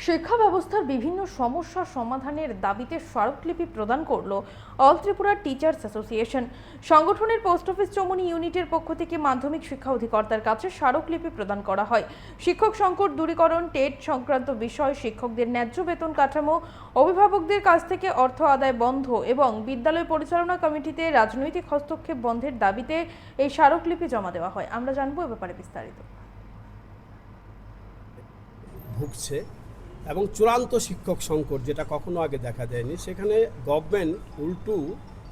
শিক্ষা ব্যবস্থার বিভিন্ন সমস্যা সমাধানের দাবিতে স্মারকলিপি প্রদান করল অল ত্রিপুরা টিচার্স অ্যাসোসিয়েশন। সংগঠনের পোস্ট অফিস চৌমুহনী ইউনিটের পক্ষ থেকে মাধ্যমিক শিক্ষা অধিকর্তার কাছে স্মারকলিপি প্রদান করা হয়। শিক্ষক সংকট দূরীকরণ, টেট সংক্রান্ত বিষয়, শিক্ষকদের ন্যায্য বেতন কাঠামো, অভিভাবকদের কাছ থেকে অর্থ আদায় বন্ধ এবং বিদ্যালয় পরিচালনা কমিটিতে রাজনৈতিক হস্তক্ষেপ বন্ধের দাবিতে এই স্মারকলিপি জমা দেওয়া হয়। আমরা জানবো এ ব্যাপারে বিস্তারিত। ভুগছে এবং চূড়ান্ত শিক্ষক সংকট যেটা কখনো আগে দেখা দেয়নি, সেখানে গভর্নমেন্ট উল্টো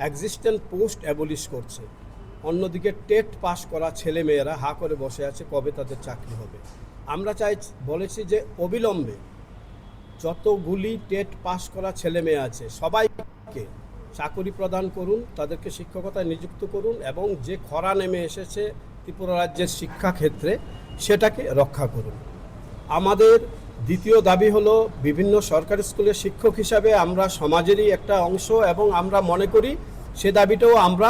এক্সিস্টেন্ট পোস্ট অ্যাবলিশ করছে। অন্যদিকে টেট পাস করা ছেলে মেয়েরা হা করে বসে আছে কবে তাদের চাকরি হবে। আমরা বলেছি যে অবিলম্বে যতগুলি টেট পাস করা ছেলে মেয়ে আছে সবাইকে চাকরি প্রদান করুন, তাদেরকে শিক্ষকতায় নিযুক্ত করুন এবং যে খরা নেমে এসেছে ত্রিপুরা রাজ্যের শিক্ষা ক্ষেত্রে সেটাকে রক্ষা করুন। আমাদের দ্বিতীয় দাবি হলো, বিভিন্ন সরকারি স্কুলের শিক্ষক হিসাবে আমরা সমাজেরই একটা অংশ এবং আমরা মনে করি সে দাবিটাও আমরা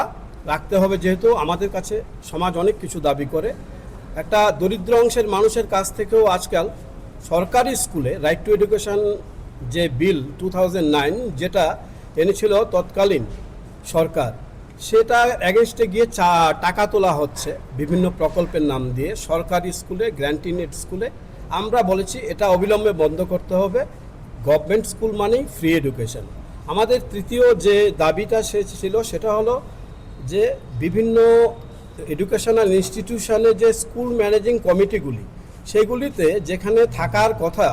রাখতে হবে, যেহেতু আমাদের কাছে সমাজ অনেক কিছু দাবি করে। একটা দরিদ্র অংশের মানুষের কাছ থেকেও আজকাল সরকারি স্কুলে রাইট টু এডুকেশন যে বিল 2009 যেটা এনেছিল তৎকালীন সরকার, সেটা এগেনস্টে গিয়ে টাকা তোলা হচ্ছে বিভিন্ন প্রকল্পের নাম দিয়ে সরকারি স্কুলে, গ্র্যান্টিনেড স্কুলে। আমরা বলেছি এটা অবিলম্বে বন্ধ করতে হবে। গভর্নমেন্ট স্কুল মানেই ফ্রি এডুকেশন। আমাদের তৃতীয় যে দাবিটা ছিল সেটা হলো যে বিভিন্ন এডুকেশনাল ইনস্টিটিউশনে যে স্কুল ম্যানেজিং কমিটিগুলি, সেগুলিতে যেখানে থাকার কথা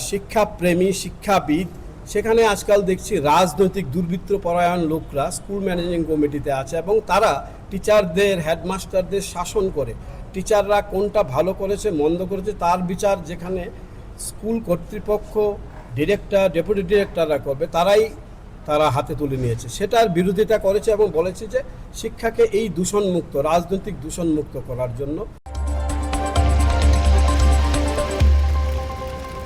শিক্ষাপ্রেমী, শিক্ষাবিদ, সেখানে আজকাল দেখছি রাজনৈতিক দুর্বৃত্তপরায়ণ লোকরা স্কুল ম্যানেজিং কমিটিতে আছে এবং তারা টিচারদের, হেডমাস্টারদের শাসন করে। টিচাররা কোনটা ভালো করেছে মন্দ করেছে তার বিচার যেখানে স্কুল কর্তৃপক্ষ, ডিরেক্টর, ডেপুটি ডিরেক্টররা করবে, তারা হাতে তুলে নিয়েছে। সেটার বিরোধিতা করেছে এবং বলেছে যে শিক্ষাকে এই দূষণমুক্ত, রাজনৈতিক দূষণমুক্ত করার জন্য